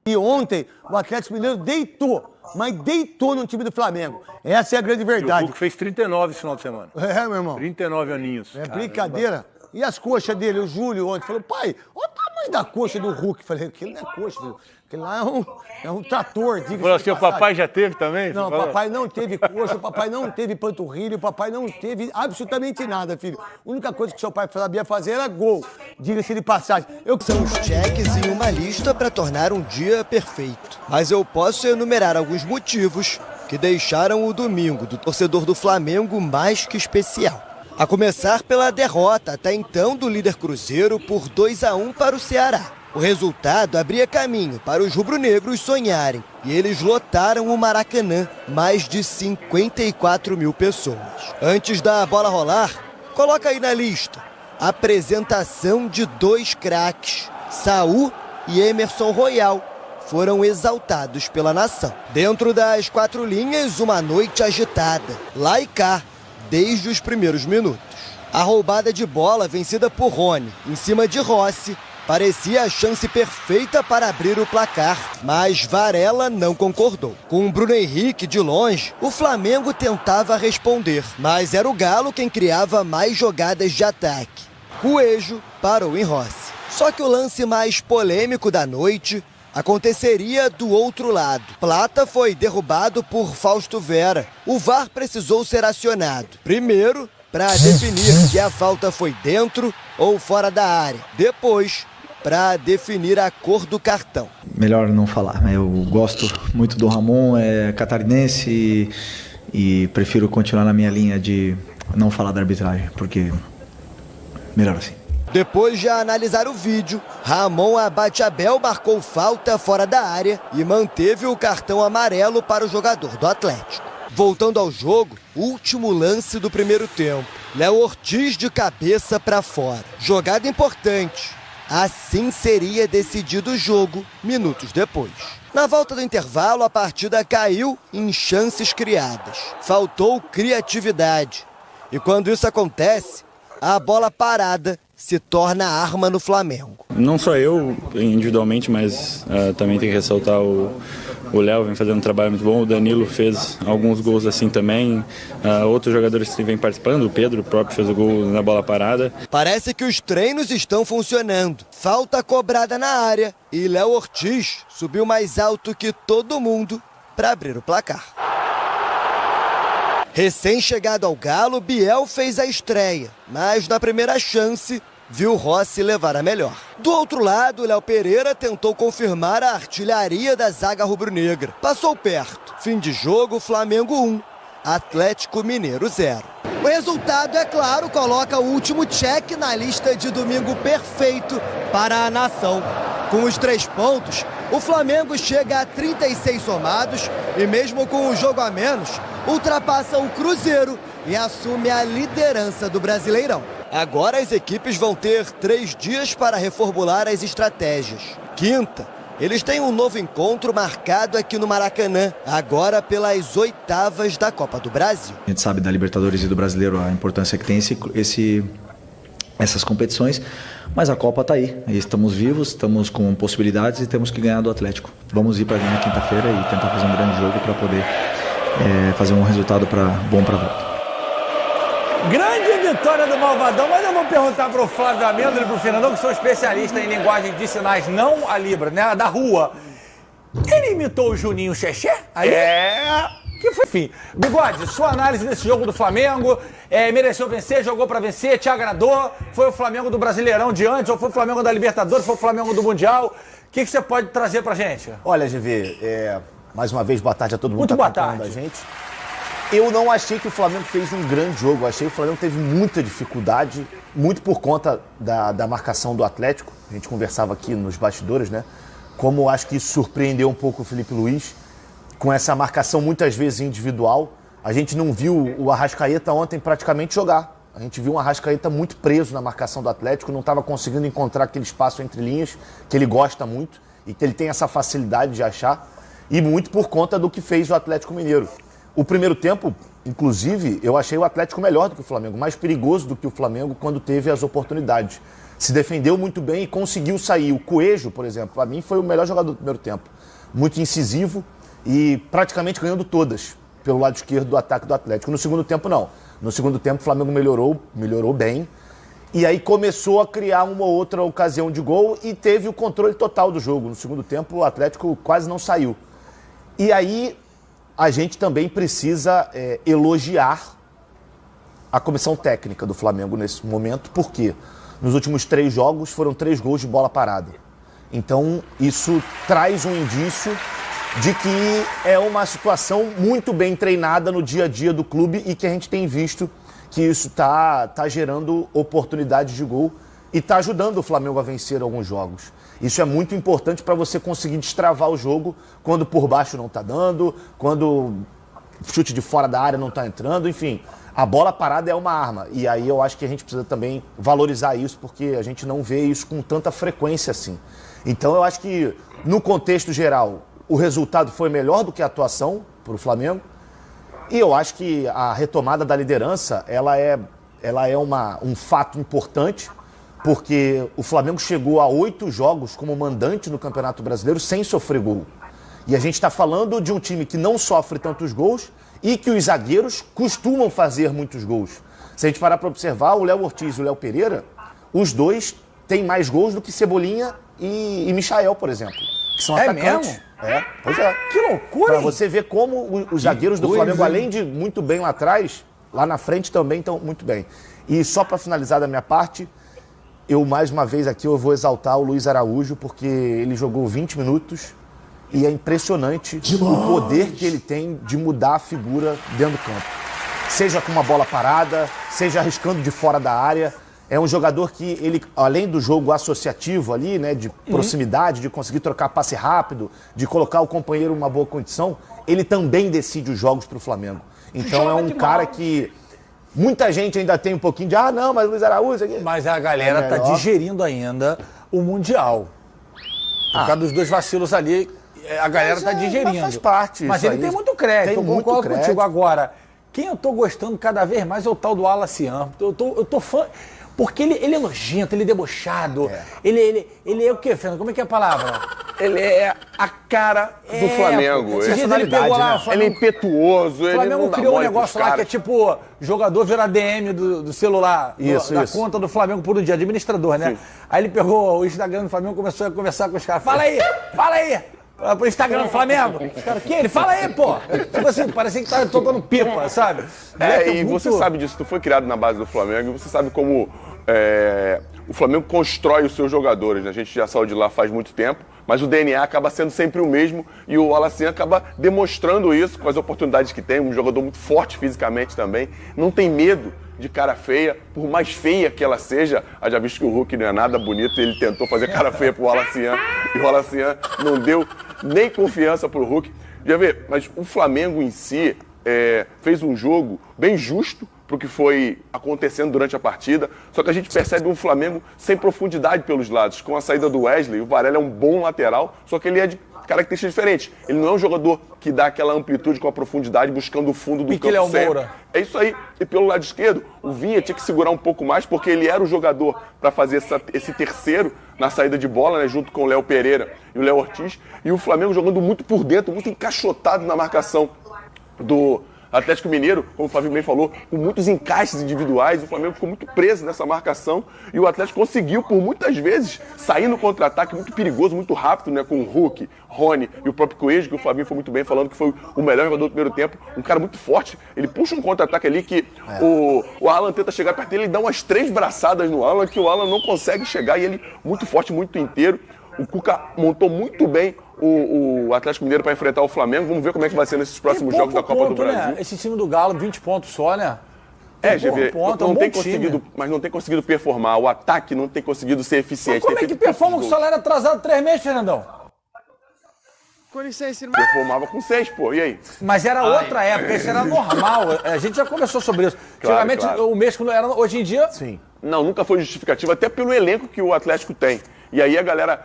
E ontem o Atlético Mineiro deitou, mas deitou no time do Flamengo. Essa é a grande verdade. O Hulk fez 39 esse final de semana. É, meu irmão. 39 aninhos. É brincadeira. E as coxas dele, o Júlio ontem falou, pai, olha o tamanho da coxa do Hulk. Falei, aquilo não é coxa, filho. Aquilo lá é um trator. Falou assim, o papai já teve também? Não, o papai não teve coxa, o papai não teve panturrilha, o papai não teve absolutamente nada, filho. A única coisa que seu pai sabia fazer era gol. Diga-se de passagem. São os cheques em uma lista para tornar um dia perfeito. Mas eu posso enumerar alguns motivos que deixaram o domingo do torcedor do Flamengo mais que especial. A começar pela derrota até então do líder Cruzeiro por 2-1 para o Ceará. O resultado abria caminho para os rubro-negros sonharem e eles lotaram o Maracanã, mais de 54 mil pessoas. Antes da bola rolar, coloca aí na lista a apresentação de dois craques, Saul e Emerson Royal, foram exaltados pela nação. Dentro das quatro linhas, uma noite agitada, lá e cá, desde os primeiros minutos. A roubada de bola vencida por Rony, em cima de Rossi, parecia a chance perfeita para abrir o placar, mas Varela não concordou. Com Bruno Henrique de longe, o Flamengo tentava responder, mas era o Galo quem criava mais jogadas de ataque. Coelho parou em Rossi. Só que o lance mais polêmico da noite aconteceria do outro lado. Plata foi derrubado por Fausto Vera. O VAR precisou ser acionado. Primeiro, para definir se a falta foi dentro ou fora da área. Depois, para definir a cor do cartão. Melhor não falar. Eu gosto muito do Ramon, é catarinense e prefiro continuar na minha linha de não falar da arbitragem, porque melhor assim. Depois de analisar o vídeo, Ramon Abate-Abel marcou falta fora da área e manteve o cartão amarelo para o jogador do Atlético. Voltando ao jogo, último lance do primeiro tempo. Léo Ortiz de cabeça para fora. Jogada importante. Assim seria decidido o jogo minutos depois. Na volta do intervalo, a partida caiu em chances criadas. Faltou criatividade. E quando isso acontece, a bola parada se torna arma no Flamengo. Não só eu individualmente, mas também tem que ressaltar o Léo, vem fazendo um trabalho muito bom, o Danilo fez alguns gols assim também, outros jogadores que vêm participando, o Pedro próprio fez o gol na bola parada. Parece que os treinos estão funcionando. Falta cobrada na área e Léo Ortiz subiu mais alto que todo mundo para abrir o placar. Recém-chegado ao Galo, Biel fez a estreia, mas na primeira chance, viu Rossi levar a melhor. Do outro lado, Léo Pereira tentou confirmar a artilharia da zaga rubro-negra. Passou perto. Fim de jogo, Flamengo 1, Atlético Mineiro 0. O resultado, é claro, coloca o último check na lista de domingo perfeito para a nação. Com os 3 pontos, o Flamengo chega a 36 somados e mesmo com o jogo a menos, ultrapassa o Cruzeiro e assume a liderança do Brasileirão. Agora as equipes vão ter 3 dias para reformular as estratégias. Quinta, eles têm um novo encontro marcado aqui no Maracanã, agora pelas oitavas da Copa do Brasil. A gente sabe da Libertadores e do Brasileiro a importância que tem essas competições, mas a Copa está aí. Estamos vivos, estamos com possibilidades e temos que ganhar do Atlético. Vamos ir para na quinta-feira e tentar fazer um grande jogo para poder fazer um resultado bom para a volta. Grande vitória do Malvadão, mas eu vou perguntar para o Flávio Amêndola e para o Fernandão, que são especialistas em linguagem de sinais, não a Libra, né? A da rua. Ele imitou o Juninho Xexé? Aí? Que foi, enfim. Bigode, sua análise desse jogo do Flamengo, mereceu vencer, jogou para vencer, te agradou? Foi o Flamengo do Brasileirão de antes, ou foi o Flamengo da Libertadores, foi o Flamengo do Mundial? O que você pode trazer pra gente? Olha, GV, mais uma vez, boa tarde a todo mundo. Muito boa tarde. Da gente. Eu não achei que o Flamengo fez um grande jogo. Eu achei que o Flamengo teve muita dificuldade, muito por conta da marcação do Atlético. A gente conversava aqui nos bastidores, né? Como acho que isso surpreendeu um pouco o Felipe Luiz, com essa marcação muitas vezes individual. A gente não viu o Arrascaeta ontem praticamente jogar. A gente viu um Arrascaeta muito preso na marcação do Atlético, não estava conseguindo encontrar aquele espaço entre linhas, que ele gosta muito e que ele tem essa facilidade de achar, e muito por conta do que fez o Atlético Mineiro. O primeiro tempo, Inclusive, eu achei o Atlético melhor do que o Flamengo, mais perigoso do que o Flamengo quando teve as oportunidades. Se defendeu muito bem e conseguiu sair. O Coelho, por exemplo, para mim foi o melhor jogador do primeiro tempo. Muito incisivo e praticamente ganhando todas pelo lado esquerdo do ataque do Atlético. No segundo tempo, não. No segundo tempo, o Flamengo melhorou bem. E aí começou a criar uma ou outra ocasião de gol e teve o controle total do jogo. No segundo tempo, o Atlético quase não saiu. E aí a gente também precisa elogiar a comissão técnica do Flamengo nesse momento, porque nos últimos 3 jogos foram 3 gols de bola parada. Então isso traz um indício de que é uma situação muito bem treinada no dia a dia do clube e que a gente tem visto que isso tá gerando oportunidades de gol e está ajudando o Flamengo a vencer alguns jogos. Isso é muito importante para você conseguir destravar o jogo quando por baixo não está dando, quando chute de fora da área não está entrando, enfim. A bola parada é uma arma e aí eu acho que a gente precisa também valorizar isso porque a gente não vê isso com tanta frequência assim. Então eu acho que no contexto geral o resultado foi melhor do que a atuação para o Flamengo e eu acho que a retomada da liderança ela é um fato importante porque o Flamengo chegou a 8 jogos como mandante no Campeonato Brasileiro sem sofrer gol. E a gente está falando de um time que não sofre tantos gols e que os zagueiros costumam fazer muitos gols. Se a gente parar para observar, o Léo Ortiz e o Léo Pereira, os dois têm mais gols do que Cebolinha e Michael, por exemplo. Que são atacantes. Mesmo? Pois é. Que loucura, Para hein? você ver como os zagueiros do Flamengo, além de muito bem lá atrás, lá na frente também estão muito bem. E só para finalizar da minha parte, mais uma vez aqui, eu vou exaltar o Luiz Araújo, porque ele jogou 20 minutos e é impressionante o poder que ele tem de mudar a figura dentro do campo. Seja com uma bola parada, seja arriscando de fora da área. É um jogador que, ele, além do jogo associativo ali, né, de proximidade, de conseguir trocar passe rápido, de colocar o companheiro em uma boa condição, ele também decide os jogos para o Flamengo. Então é um cara que muita gente ainda tem um pouquinho de, não, mas Luiz Araújo... Aqui. Mas a galera tá digerindo ainda o Mundial. Por causa dos 2 vacilos ali, a galera tá digerindo. Mas faz parte. Mas ele tem muito crédito, eu concordo contigo. Agora, quem eu tô gostando cada vez mais é o tal do Alacian. Eu tô fã... Porque ele é nojento, ele é debochado. Ele é o quê, Fernando? Como é que é a palavra? Ele é a cara do Flamengo. Ele pegou lá, ele é impetuoso. O Flamengo criou um negócio lá que é tipo jogador vira DM do celular, da conta do Flamengo por um dia, administrador, né? Sim. Aí ele pegou o Instagram do Flamengo e começou a conversar com os caras. Fala aí! Pro Instagram do Flamengo. Os caras, que? Ele fala aí, pô! Tipo assim, parecia que tava tocando pipa, sabe? E você sabe disso, tu foi criado na base do Flamengo e você sabe como o Flamengo constrói os seus jogadores, né? A gente já saiu de lá faz muito tempo, mas o DNA acaba sendo sempre o mesmo e o Alacian acaba demonstrando isso com as oportunidades que tem, um jogador muito forte fisicamente também, não tem medo de cara feia, por mais feia que ela seja. Já visto que o Hulk não é nada bonito, ele tentou fazer cara feia pro Alacian e o Alacian não deu nem confiança pro Hulk. Já vê, mas o Flamengo em si fez um jogo bem justo pro que foi acontecendo durante a partida, só que a gente percebe um Flamengo sem profundidade pelos lados. Com a saída do Wesley, o Varela é um bom lateral, só que ele é de características diferentes. Ele não é um jogador que dá aquela amplitude com a profundidade buscando o fundo do campo. Ele é o Moura. É isso aí. E pelo lado esquerdo, o Vinha tinha que segurar um pouco mais, porque ele era o jogador para fazer esse terceiro na saída de bola, né, junto com o Léo Pereira e o Léo Ortiz. E o Flamengo jogando muito por dentro, muito encaixotado na marcação do Atlético Mineiro, como o Flávio bem falou, com muitos encaixes individuais. O Flamengo ficou muito preso nessa marcação e o Atlético conseguiu, por muitas vezes, sair no contra-ataque muito perigoso, muito rápido, né, com o Hulk, Rony e o próprio Coelho, que o Fabinho foi muito bem falando que foi o melhor jogador do primeiro tempo, um cara muito forte. Ele puxa um contra-ataque ali que o Alan tenta chegar perto dele, ele dá umas 3 braçadas no Alan, que o Alan não consegue chegar, e ele muito forte, muito inteiro. O Cuca montou muito bem o Atlético Mineiro para enfrentar o Flamengo. Vamos ver como é que vai ser nesses próximos jogos da Copa do Brasil. Né? Esse time do Galo, 20 pontos só, né? GV, mas não tem conseguido performar. O ataque não tem conseguido ser eficiente. Mas como é que performa com o salário atrasado 3 meses, Fernandão? Com licença, irmão. Performava com 6, pô. E aí? Mas era outra época, isso era normal. A gente já conversou sobre isso. Antigamente, o mês quando era... Hoje em dia... Sim. Não, nunca foi justificativo, até pelo elenco que o Atlético tem. E aí a galera,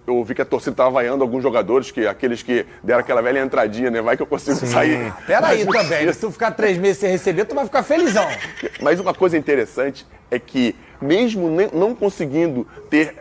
eu vi que a torcida tava vaiando alguns jogadores, aqueles que deram aquela velha entradinha, né? Vai que eu consigo sair. Peraí também, se tu ficar 3 meses sem receber, tu vai ficar felizão. Mas uma coisa interessante é que, mesmo não conseguindo ter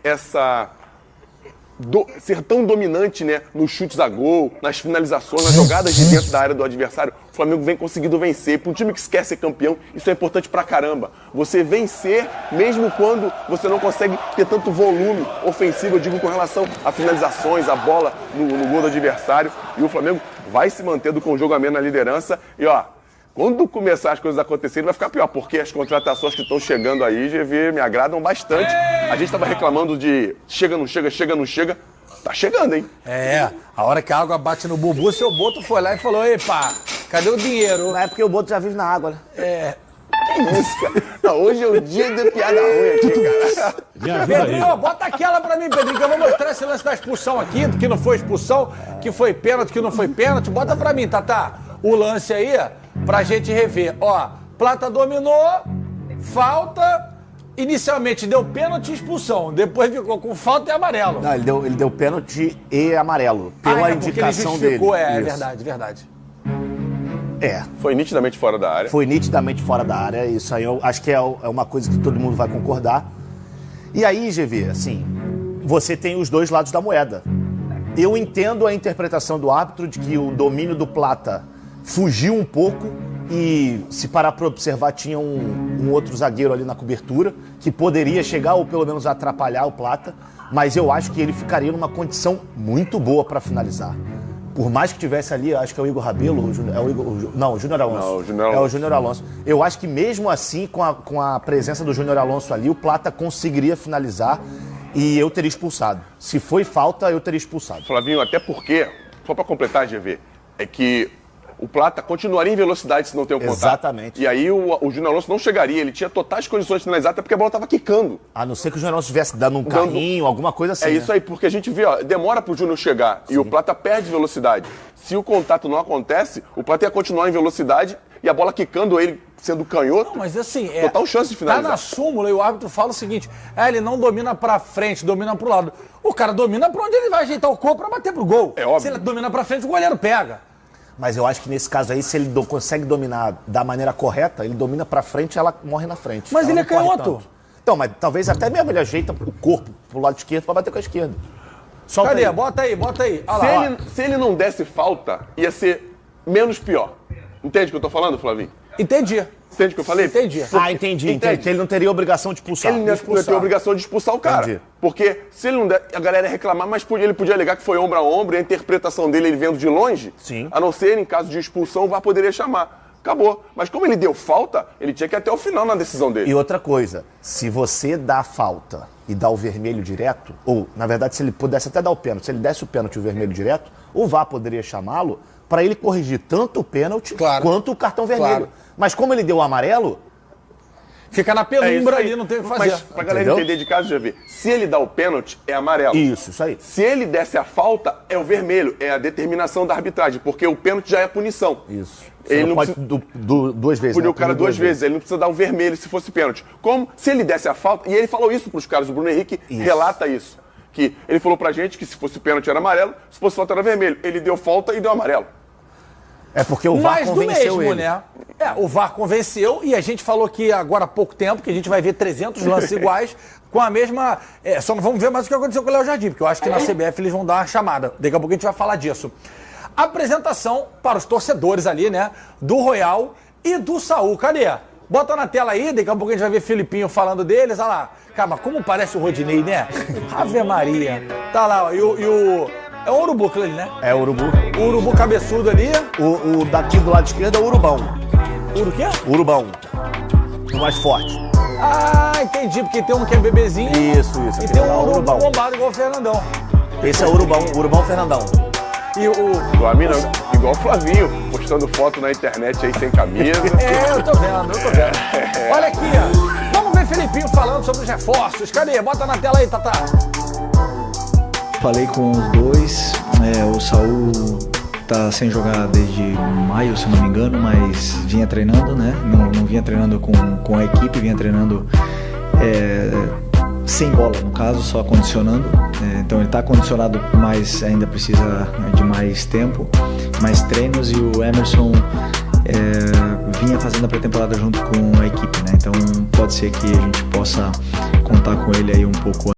ser tão dominante, né, nos chutes a gol, nas finalizações, nas jogadas de dentro da área do adversário, o Flamengo vem conseguindo vencer. Para um time que quer ser campeão, isso é importante pra caramba. Você vencer, mesmo quando você não consegue ter tanto volume ofensivo, eu digo com relação a finalizações, a bola no gol do adversário. E o Flamengo vai se mantendo com o jogo a menos na liderança. E ó, quando começar as coisas a acontecerem, vai ficar pior, porque as contratações que estão chegando aí, GV, me agradam bastante. A gente estava reclamando de chega, não chega, chega, não chega. Tá chegando, hein? A hora que a água bate no bubu, seu Boto foi lá e falou, epa, cadê o dinheiro? Não é porque o Boto já vive na água, né? Que isso, cara? Não, hoje é o dia de piada ruim aqui, cara. Pedrinho, bota aquela pra mim, Pedrinho, que eu vou mostrar esse lance da expulsão aqui, que não foi expulsão, que foi pênalti, que não foi pênalti. Bota pra mim, Tatá, o lance aí, pra gente rever. Ó, Plata dominou, falta, inicialmente deu pênalti e expulsão, depois ficou com falta e amarelo. Não, ele deu pênalti e amarelo, pela indicação dele. É verdade. Foi nitidamente fora da área. Foi nitidamente fora da área, isso aí eu acho que é uma coisa que todo mundo vai concordar. E aí, GV, assim, você tem os dois lados da moeda. Eu entendo a interpretação do árbitro de que o domínio do Plata fugiu um pouco e, se parar para observar, tinha um outro zagueiro ali na cobertura que poderia chegar ou pelo menos atrapalhar o Plata, mas eu acho que ele ficaria numa condição muito boa para finalizar. Por mais que tivesse ali, acho que é o Igor Rabelo, o Júnior Alonso. Não, o Júnior Alonso. É o Júnior Alonso. Eu acho que mesmo assim, com a presença do Júnior Alonso ali, o Plata conseguiria finalizar e eu teria expulsado. Se foi falta, eu teria expulsado. Flavinho, até porque, só para completar, GV, é que o Plata continuaria em velocidade se não tem o contato. Exatamente. E aí o Júnior Alonso não chegaria, ele tinha totais condições de finalizar, até porque a bola estava quicando. A não ser que o Júnior Alonso estivesse dando um carrinho, alguma coisa assim. É isso aí, porque a gente vê, ó, demora pro Júnior chegar e o Plata perde velocidade. Se o contato não acontece, o Plata ia continuar em velocidade e a bola quicando, ele sendo canhoto. Não, mas assim, total chance de finalizar. Tá na súmula e o árbitro fala o seguinte, ele não domina pra frente, domina pro lado. O cara domina pra onde ele vai ajeitar o corpo pra bater pro gol. É óbvio. Se ele domina pra frente, o goleiro pega. Mas eu acho que nesse caso aí, se ele consegue dominar da maneira correta, ele domina pra frente e ela morre na frente. Mas ela ele é canhoto. Então, mas talvez até mesmo ele ajeita o corpo pro lado esquerdo pra bater com a esquerda. Solta. Cadê? Aí. Bota aí. Olha lá, se ele não desse falta, ia ser menos pior. Entende o que eu tô falando, Flavinho? Entendi. Entende o que eu falei? Entendi. Entendi. Que ele não teria obrigação de expulsar. Ele não teria obrigação de expulsar o cara. Entendi. Porque se ele não der, a galera ia reclamar, mas ele podia alegar que foi ombro a ombro, e a interpretação dele, ele vendo de longe, sim, a não ser em caso de expulsão, o VAR poderia chamar. Acabou. Mas como ele deu falta, ele tinha que ir até o final na decisão dele. E outra coisa, se você dá a falta e dá o vermelho direto, ou, na verdade, se ele pudesse até dar o pênalti, se ele desse o pênalti e o vermelho direto, o VAR poderia chamá-lo para ele corrigir tanto o pênalti quanto o cartão vermelho. Claro. Mas como ele deu o amarelo, fica na penumbra ali, não tem o que fazer. Mas pra galera entender de casa, já ver. Se ele dá o pênalti, é amarelo. Isso aí. Se ele desse a falta, é o vermelho. É a determinação da arbitragem, porque o pênalti já é punição. Isso. Ele não pode duas vezes. Punir o cara duas vezes. Ele não precisa dar o vermelho se fosse pênalti. Como se ele desse a falta, e ele falou isso pros caras, o Bruno Henrique relata isso. Que ele falou pra gente que se fosse pênalti era amarelo, se fosse falta era vermelho. Ele deu falta e deu amarelo. É porque o VAR convenceu ele. Né? O VAR convenceu e a gente falou aqui agora há pouco tempo que a gente vai ver 300 lances iguais com a mesma... só não vamos ver mais o que aconteceu com o Léo Jardim, porque eu acho que na CBF eles vão dar uma chamada. Daqui a pouco a gente vai falar disso. Apresentação para os torcedores ali, né? Do Royal e do Saul. Cadê? Bota na tela aí, daqui a pouco a gente vai ver Filipinho falando deles. Olha lá. Cara, mas como parece o Rodinei, né? Ave Maria. Tá lá, ó. E o... É o urubu aquele ali, né? É o urubu. O urubu cabeçudo ali. O daqui do lado esquerdo é o urubão. O quê? Urubão. O mais forte. Ah, entendi. Porque tem um que é bebezinho. Isso. E tem um urubu bombado igual o Fernandão. Esse é o urubão Fernandão. E o Amino, igual o Flavinho, postando foto na internet aí sem camisa. Eu tô vendo. Olha aqui, ó. Vamos ver Filipinho falando sobre os reforços. Cadê? Bota na tela aí, Tatá. Falei com os dois, o Saul tá sem jogar desde maio, se não me engano, mas vinha treinando, né? Não vinha treinando com a equipe, vinha treinando sem bola, no caso, só condicionando. Então ele está condicionado, mas ainda precisa de mais tempo, mais treinos, e o Emerson vinha fazendo a pré-temporada junto com a equipe, né? Então pode ser que a gente possa contar com ele aí um pouco